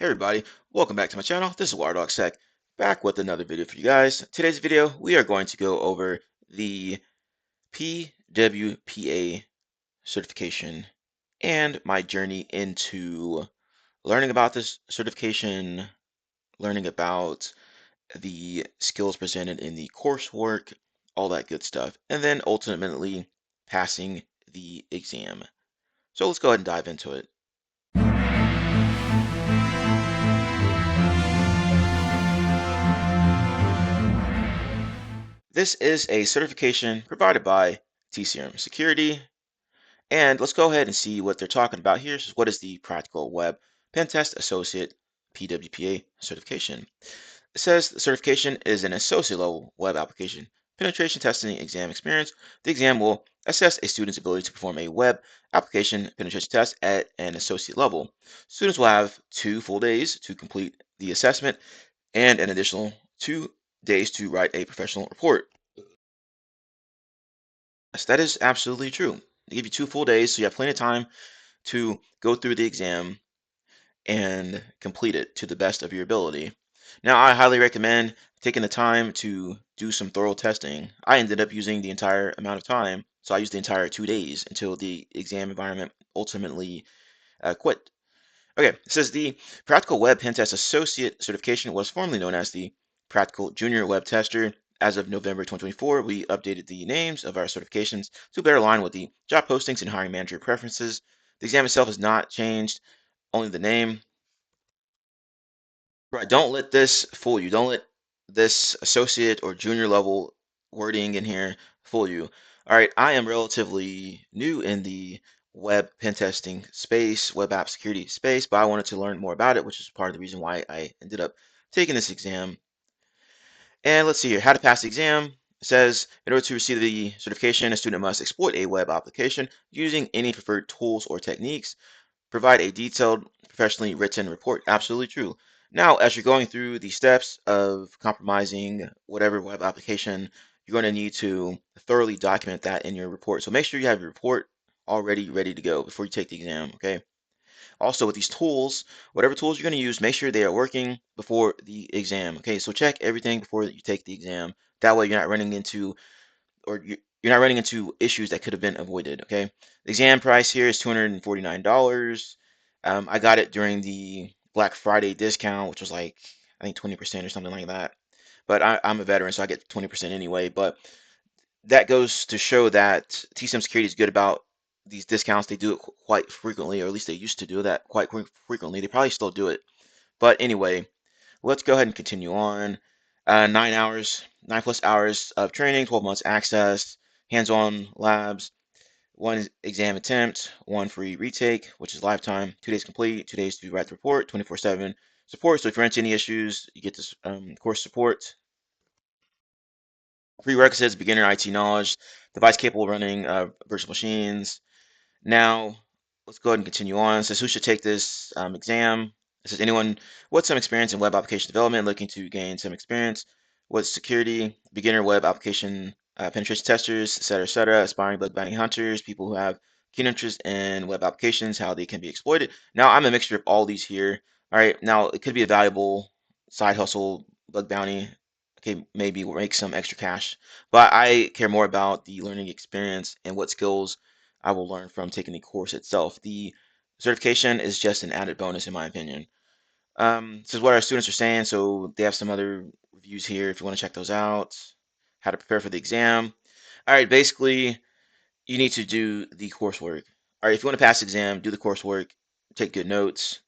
Hey everybody, welcome back to my channel. This is WireDogSec, back with another video for you guys. Today's video, we are going to go over the PWPA certification and my journey into learning about this certification, learning about the skills presented in the coursework, all that good stuff, and then ultimately passing the exam. So let's go ahead and dive into it. This is a certification provided by Security, and let's go ahead and see what they're talking about here. So what is the Practical Web Pentest Associate PWPA certification? It says the certification is an associate level web application penetration testing exam experience. The exam will assess a student's ability to perform a web application penetration test at an associate level. Students will have 2 full days to complete the assessment and an additional 2 days to write a professional report. Yes, that is absolutely true. They give you 2 full days, so you have plenty of time to go through the exam and complete it to the best of your ability. Now, I highly recommend taking the time to do some thorough testing. I ended up using the entire amount of time, so I used the entire 2 days until the exam environment ultimately quit. Okay, it says the Practical Web Pentest Associate certification was formerly known as the Practical Junior Web Tester. As of November 2024, we updated the names of our certifications to better align with the job postings and hiring manager preferences. The exam itself has not changed, only the name. Right, don't let this fool you. Don't let this associate or junior level wording in here fool you. All right, I am relatively new in the web pen testing space, web app security space, but I wanted to learn more about it, which is part of the reason why I ended up taking this exam. And let's see here, how to pass the exam. It says, in order to receive the certification, a student must exploit a web application using any preferred tools or techniques. Provide a detailed, professionally written report. Absolutely true. Now, as you're going through the steps of compromising whatever web application, you're going to need to thoroughly document that in your report. So make sure you have your report already ready to go before you take the exam, okay? Also, with these tools, whatever tools you're going to use, make sure they are working before the exam, okay? So check everything before you take the exam. That way you're not running into or you're not running into issues that could have been avoided, okay? The exam price here is $249. I got it during the Black Friday discount, which was like, I think 20% or something like that. But I'm a veteran, so I get 20% anyway. But that goes to show that TSM Security is good about these discounts. They do it quite frequently, or at least they used to do that quite frequently. They probably still do it. But anyway, let's go ahead and continue on. 9 hours, 9+ hours of training, 12 months access, hands-on labs, 1 exam attempt, 1 free retake, which is lifetime, 2 days complete, 2 days to write the report, 24/7 support. So if you run into any issues, you get this course support. Prerequisites: beginner IT knowledge, device capable of running virtual machines. Now, let's go ahead and continue on. It says who should take this exam. It says anyone with some experience in web application development looking to gain some experience with security, beginner web application penetration testers, et cetera, aspiring bug bounty hunters, people who have keen interest in web applications, how they can be exploited. Now, I'm a mixture of all these here. All right, now it could be a valuable side hustle, bug bounty. Okay, maybe we'll make some extra cash, but I care more about the learning experience and what skills I will learn from taking the course itself. The certification is just an added bonus, in my opinion. This is what our students are saying, so they have some other reviews here if you want to check those out. How to prepare for the exam. All right, basically, you need to do the coursework. All right, if you want to pass the exam, do the coursework, take good notes,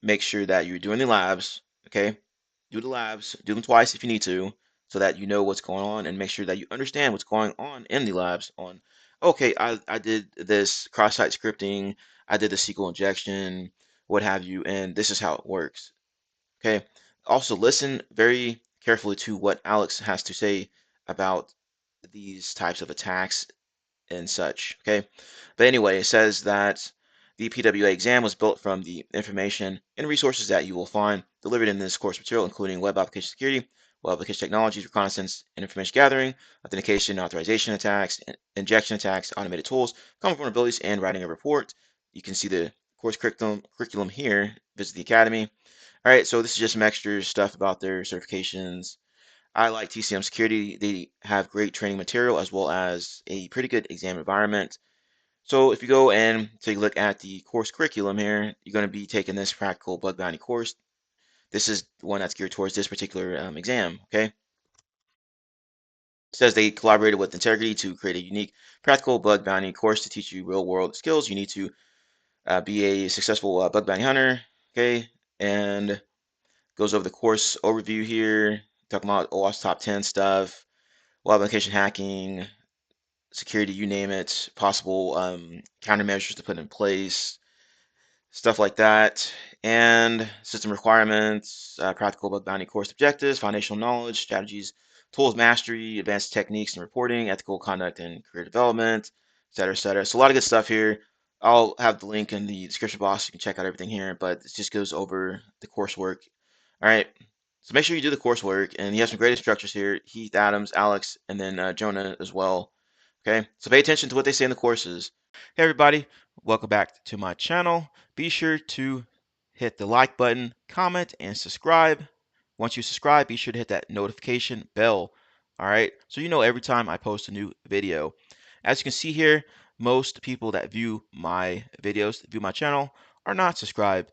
make sure that you're doing the labs, okay? Do the labs, do them twice if you need to, so that you know what's going on and make sure that you understand what's going on in the labs on, okay, I did this cross-site scripting, I did the SQL injection, what have you, and this is how it works, okay? Also listen very carefully to what Alex has to say about these types of attacks and such, okay? But anyway, it says that the PWA exam was built from the information and resources that you will find delivered in this course material, including web application security, web application technologies, reconnaissance and information gathering, authentication, authorization attacks, injection attacks, automated tools, common vulnerabilities, and writing a report. You can see the course curriculum here. Visit the academy. All right, so this is just some extra stuff about their certifications. I like TCM Security. They have great training material as well as a pretty good exam environment. So if you go and take a look at the course curriculum here, you're going to be taking this practical bug bounty course. This is the one that's geared towards this particular exam, okay? It says they collaborated with Integrity to create a unique practical bug bounty course to teach you real world skills you need to be a successful bug bounty hunter, okay? And goes over the course overview here, talking about OWASP top 10 stuff, web application hacking, security, you name it, possible countermeasures to put in place, stuff like that, and system requirements, practical bug bounty course objectives, foundational knowledge, strategies, tools mastery, advanced techniques and reporting, ethical conduct and career development, et cetera, et cetera. So a lot of good stuff here. I'll have the link in the description box. You can check out everything here, but it just goes over the coursework. All right. So make sure you do the coursework, and you have some great instructors here: Heath, Adams, Alex, and then Jonah as well. Okay. So pay attention to what they say in the courses. Hey everybody, welcome back to my channel. Be sure to hit the like button, comment, and subscribe. Once you subscribe, be sure to hit that notification bell. All right, so you know every time I post a new video. As you can see here, most people that view my videos, view my channel, are not subscribed.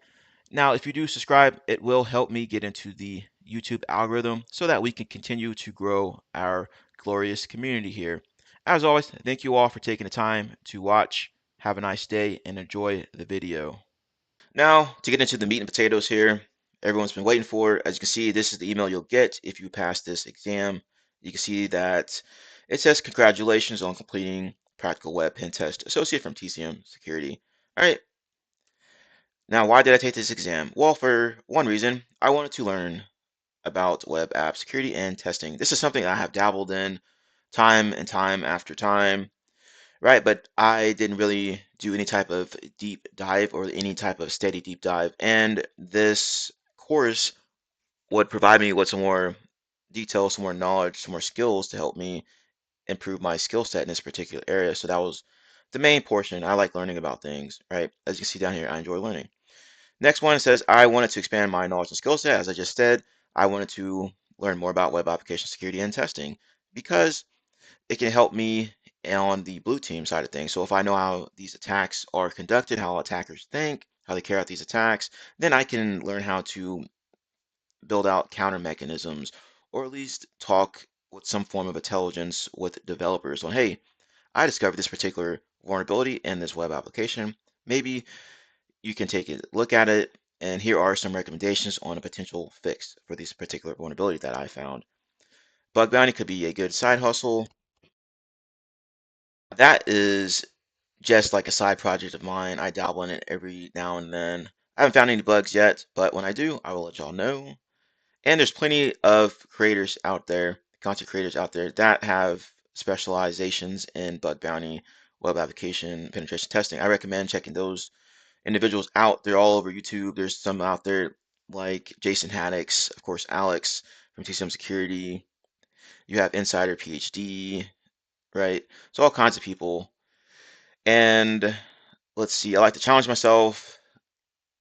Now, if you do subscribe, it will help me get into the YouTube algorithm so that we can continue to grow our glorious community here. As always, thank you all for taking the time to watch. Have a nice day and enjoy the video. Now, to get into the meat and potatoes here, everyone's been waiting for. As you can see, this is the email you'll get if you pass this exam. You can see that it says congratulations on completing Practical Web Pentest Associate from TCM Security. All right, now why did I take this exam? Well, for one reason, I wanted to learn about web app security and testing. This is something I have dabbled in time and time after time, right? But I didn't really do any type of deep dive or any type of steady deep dive. And this course would provide me with some more detail, some more knowledge, some more skills to help me improve my skill set in this particular area. So that was the main portion. I like learning about things, right? As you can see down here, I enjoy learning. Next one says, I wanted to expand my knowledge and skill set. As I just said, I wanted to learn more about web application security and testing because it can help me on the blue team side of things. So if I know how these attacks are conducted, how attackers think, how they carry out these attacks, then I can learn how to build out counter mechanisms or at least talk with some form of intelligence with developers on, hey, I discovered this particular vulnerability in this web application. Maybe you can take a look at it, and here are some recommendations on a potential fix for this particular vulnerability that I found. Bug bounty could be a good side hustle. That is just like a side project of mine. I dabble in it every now and then. I haven't found any bugs yet, but when I do, I will let y'all know. And there's plenty of creators out there, content creators out there that have specializations in bug bounty, web application, penetration testing. I recommend checking those individuals out. They're all over YouTube. There's some out there like Jason Haddix, of course, Alex from TCM Security. You have InsiderPhD, right? So all kinds of people. And let's see, I like to challenge myself.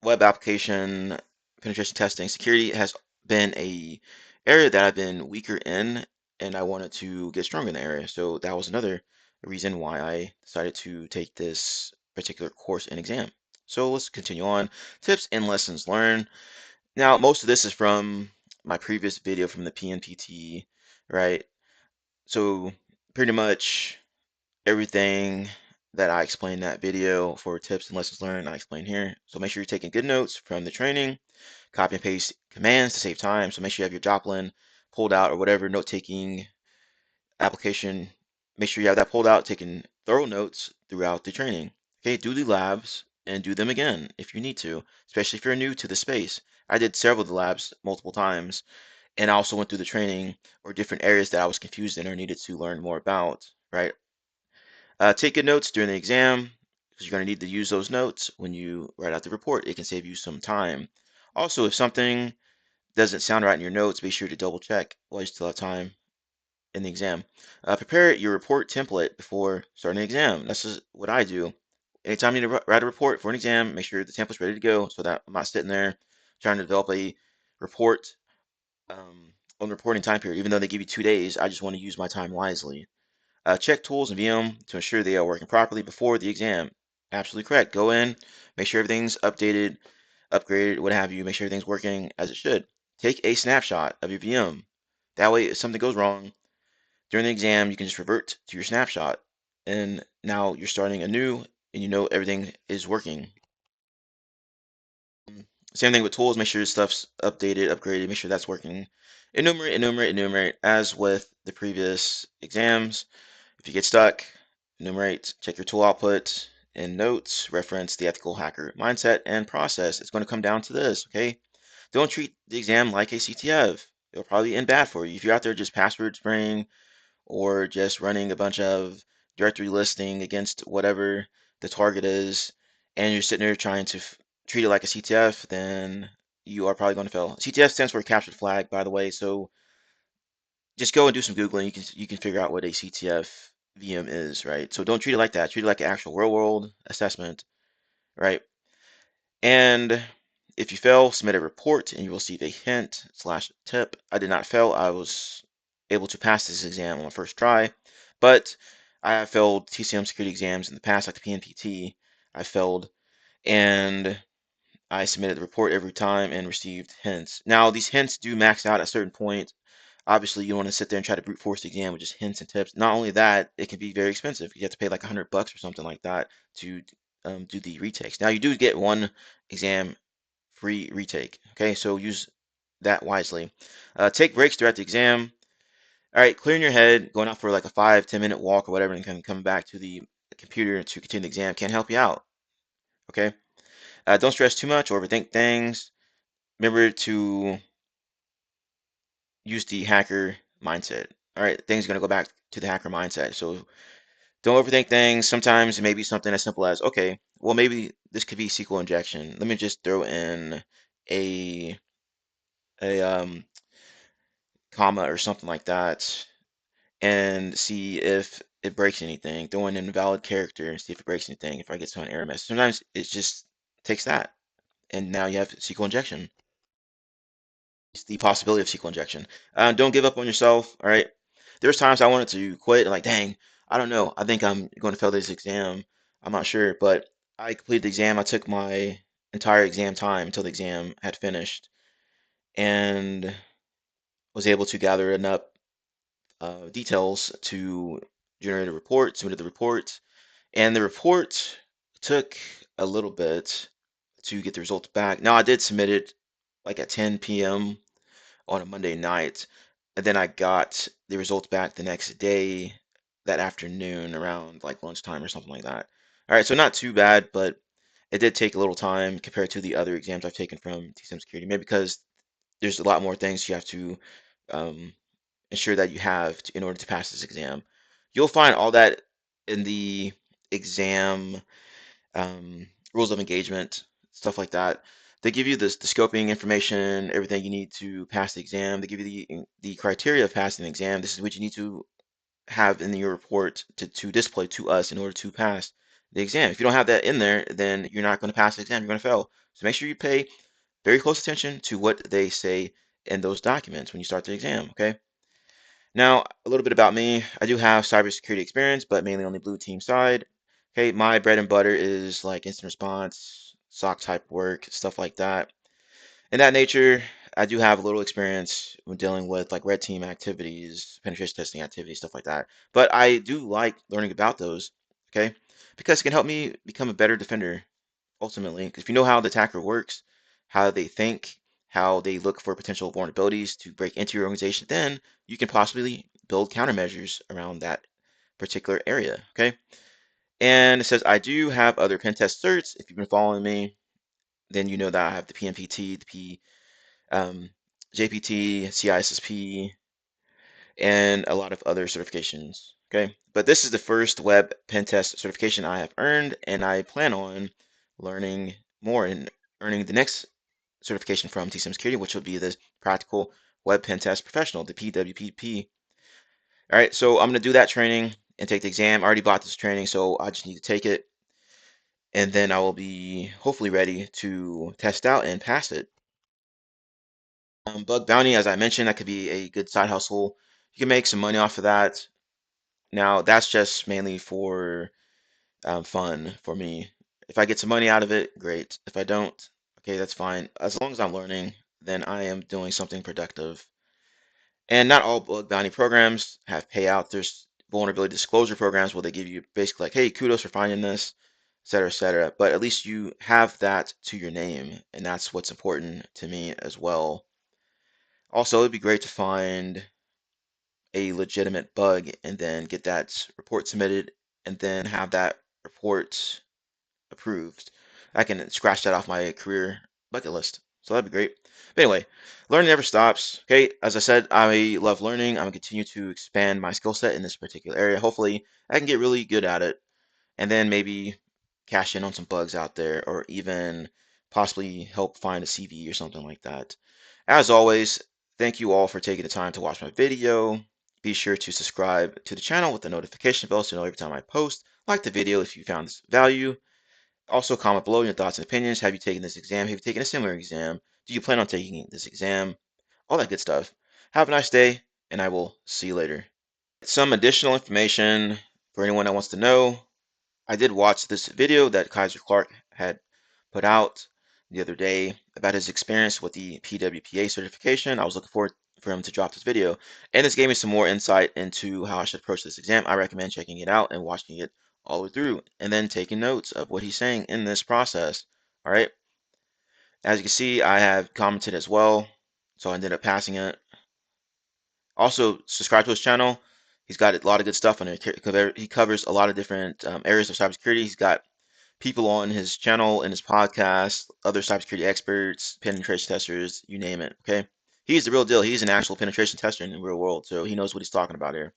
Web application, penetration testing, security has been a area that I've been weaker in, and I wanted to get stronger in the area. So that was another reason why I decided to take this particular course and exam. So let's continue on. Tips and lessons learned. Now, most of this is from my previous video from the PNPT, right? So pretty much everything that I explained in that video for tips and lessons learned, I explain here. So make sure you're taking good notes from the training, copy and paste commands to save time. So make sure you have your Joplin pulled out or whatever note-taking application. Make sure you have that pulled out, taking thorough notes throughout the training. Okay, do the labs and do them again if you need to, especially if you're new to the space. I did several of the labs multiple times, and I also went through the training or different areas that I was confused in or needed to learn more about, right? Take good notes during the exam because you're going to need to use those notes when you write out the report. It can save you some time. Also, if something doesn't sound right in your notes, be sure to double check while you still have time in the exam. Prepare your report template before starting the exam. This is what I do. Anytime you need to write a report for an exam, make sure the template's ready to go so that I'm not sitting there trying to develop a report on the reporting time period. Even though they give you 2 days, I just want to use my time wisely. Check tools and VM to ensure they are working properly before the exam. Absolutely correct. Go in, make sure everything's updated, upgraded, what have you. Make sure everything's working as it should. Take a snapshot of your VM. That way, if something goes wrong during the exam, you can just revert to your snapshot. And now you're starting anew and you know everything is working. Same thing with tools. Make sure your stuff's updated, upgraded. Make sure that's working. Enumerate, enumerate, enumerate. As with the previous exams, if you get stuck, enumerate, check your tool output and notes, reference the ethical hacker mindset and process. It's going to come down to this, okay? Don't treat the exam like a CTF. It'll probably end bad for you. If you're out there just password spraying or just running a bunch of directory listing against whatever the target is, and you're sitting there trying to treat it like a CTF, then you are probably going to fail. CTF stands for captured flag, by the way, so just go and do some Googling. You can figure out what a CTF VM is, right? So don't treat it like that. Treat it like an actual real world assessment, right? And if you fail, submit a report and you will receive a hint/tip. I did not fail. I was able to pass this exam on my first try, but I have failed TCM security exams in the past, like the PNPT. I failed and I submitted the report every time and received hints. Now, these hints do max out at a certain point. Obviously, you don't want to sit there and try to brute force the exam with just hints and tips. Not only that, it can be very expensive. You have to pay like $100 or something like that to do the retakes. Now, you do get one exam free retake. Okay, so use that wisely. Take breaks throughout the exam. All right, clearing your head, going out for like a 5-10 minute walk or whatever, and then coming back to the computer to continue the exam can help you out. Okay, don't stress too much or overthink things. Remember to use the hacker mindset. All right, things are going to go back to the hacker mindset. So don't overthink things. Sometimes it may be something as simple as, okay, well, maybe this could be SQL injection. Let me just throw in a comma or something like that and see if it breaks anything. Throw in an invalid character and see if it breaks anything. If I get to an error message, sometimes it just takes that, and now you have SQL injection. It's the possibility of SQL injection. Don't give up on yourself. All right. There's times I wanted to quit. Like, dang, I don't know. I think I'm going to fail this exam. I'm not sure, but I completed the exam. I took my entire exam time until the exam had finished, and was able to gather enough details to generate a report. Submitted the report, and the report took a little bit to get the results back. Now I did submit it like at 10 p.m. on a Monday night, and then I got the results back the next day, that afternoon around like lunchtime or something like that. All right, so not too bad, but it did take a little time compared to the other exams I've taken from TCM Security, maybe because there's a lot more things you have to um, ensure that you have in order to pass this exam. You'll find all that in the exam rules of engagement, stuff like that. They give you the scoping information, everything you need to pass the exam. They give you the criteria of passing the exam. This is what you need to have in your report to display to us in order to pass the exam. If you don't have that in there, then you're not going to pass the exam. You're going to fail. So make sure you pay very close attention to what they say in those documents when you start the exam. Okay. Now, a little bit about me. I do have cybersecurity experience, but mainly on the blue team side. Okay, my bread and butter is like instant response, SOC type work, stuff like that. In that nature, I do have a little experience when dealing with like red team activities, penetration testing activities, stuff like that. But I do like learning about those, okay, because it can help me become a better defender ultimately. Because if you know how the attacker works, how they think, how they look for potential vulnerabilities to break into your organization, then you can possibly build countermeasures around that particular area. Okay. And it says, I do have other pen test certs. If you've been following me, then you know that I have the PMPT, the JPT, CISSP, and a lot of other certifications. Okay. But this is the first web pen test certification I have earned, and I plan on learning more and earning the next certification from TCM Security, which will be the Practical Web Pentest Professional, the PWPP. All right, so I'm going to do that training and take the exam. I already bought this training, so I just need to take it, and then I will be hopefully ready to test out and pass it. Bug bounty, as I mentioned, that could be a good side hustle. You can make some money off of that. Now, that's just mainly for fun for me. If I get some money out of it, great. If I don't, okay, that's fine. As long as I'm learning, then I am doing something productive. And not all bug bounty programs have payout. There's vulnerability disclosure programs where they give you basically like, hey, kudos for finding this, et cetera, et cetera. But at least you have that to your name, and that's what's important to me as well. Also, it'd be great to find a legitimate bug and then get that report submitted and then have that report approved. I can scratch that off my career bucket list. So that'd be great. But anyway, learning never stops. Okay, as I said, I love learning. I'm gonna continue to expand my skill set in this particular area. Hopefully, I can get really good at it and then maybe cash in on some bugs out there or even possibly help find a CV or something like that. As always, thank you all for taking the time to watch my video. Be sure to subscribe to the channel with the notification bell so you know every time I post. Like the video if you found this value. Also, comment below your thoughts and opinions. Have you taken this exam? Have you taken a similar exam? Do you plan on taking this exam? All that good stuff. Have a nice day, and I will see you later. Some additional information for anyone that wants to know. I did watch this video that Kyser Clark had put out the other day about his experience with the PWPA certification. I was looking forward for him to drop this video, and this gave me some more insight into how I should approach this exam. I recommend checking it out and watching it all the way through, and then taking notes of what he's saying in this process. All right. As you can see, I have commented as well, so I ended up passing it. Also, subscribe to his channel. He's got a lot of good stuff on it. He covers a lot of different areas of cybersecurity. He's got people on his channel and his podcast, other cybersecurity experts, penetration testers, you name it. Okay, he's the real deal. He's an actual penetration tester in the real world, so he knows what he's talking about here.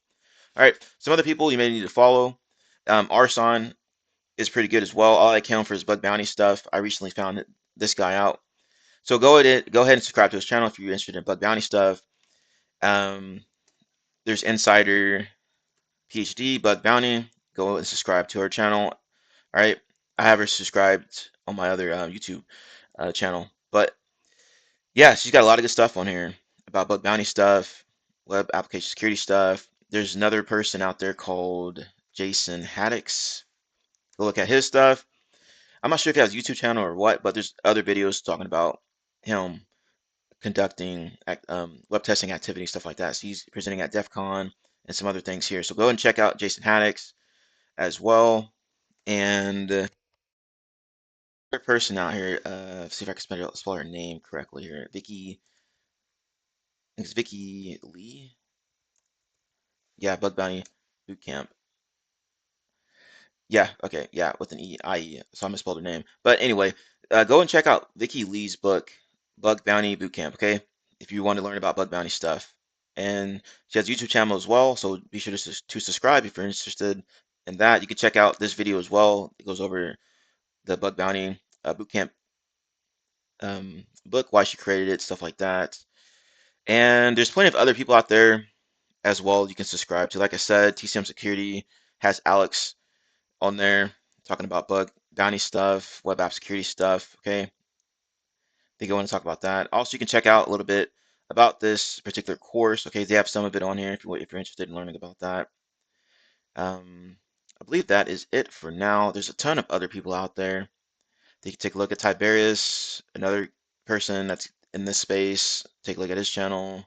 All right, some other people you may need to follow. Arson is pretty good as well. I like him for his bug bounty stuff. I recently found this guy out, so go ahead and subscribe to his channel if you're interested in bug bounty stuff. Um, there's Insider PhD Bug Bounty. Go and subscribe to her channel. All right, I have her subscribed on my other YouTube channel. But yeah, she's got a lot of good stuff on here about bug bounty stuff, web application security stuff. There's another person out there called Jason Haddix. Go look at his stuff. I'm not sure if he has a YouTube channel or what, but there's other videos talking about him conducting web testing activity, stuff like that. So he's presenting at DEF CON and some other things here. So go and check out Jason Haddix as well. And person out here, see if I can spell her name correctly here. Vicky, I think it's Vicky Lee. Yeah, Bug Bounty Bootcamp. Yeah, okay, yeah, with an E, I-E. So I misspelled her name. But anyway, go and check out Vicky Lee's book, Bug Bounty Bootcamp, okay? If you want to learn about bug bounty stuff. And she has a YouTube channel as well, so be sure to subscribe if you're interested in that. You can check out this video as well. It goes over the Bug Bounty Bootcamp book, why she created it, stuff like that. And there's plenty of other people out there as well you can subscribe to. Like I said, TCM Security has Alex on there talking about bug bounty stuff, web app security stuff. Okay, they go in and talk about that. Also, you can check out a little bit about this particular course. Okay, they have some of it on here if you're interested in learning about that. I believe that is it for now. There's a ton of other people out there. You can take a look at Tiberius, another person that's in this space. Take a look at his channel.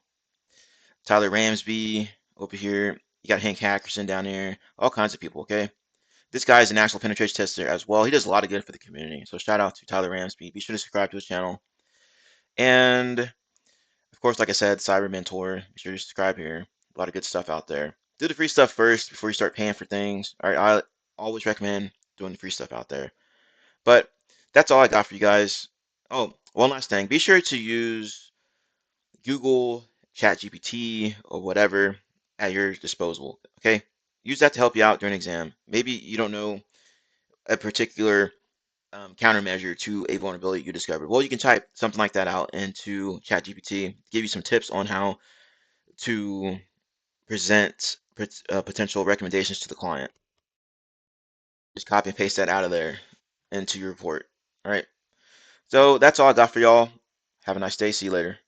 Tyler Ramsbey over here. You got Hank Hackerson down here. All kinds of people, okay? This guy is an actual penetration tester as well. He does a lot of good for the community. So shout out to Tyler Ramsbey. Be sure to subscribe to his channel. And of course, like I said, Cyber Mentor. Be sure to subscribe here. A lot of good stuff out there. Do the free stuff first before you start paying for things. All right, I always recommend doing the free stuff out there. But that's all I got for you guys. Oh, one last thing. Be sure to use Google, ChatGPT, or whatever at your disposal. Okay? Use that to help you out during an exam. Maybe you don't know a particular countermeasure to a vulnerability you discovered. Well, you can type something like that out into ChatGPT, give you some tips on how to present potential recommendations to the client. Just copy and paste that out of there into your report. All right. So that's all I got for y'all. Have a nice day. See you later.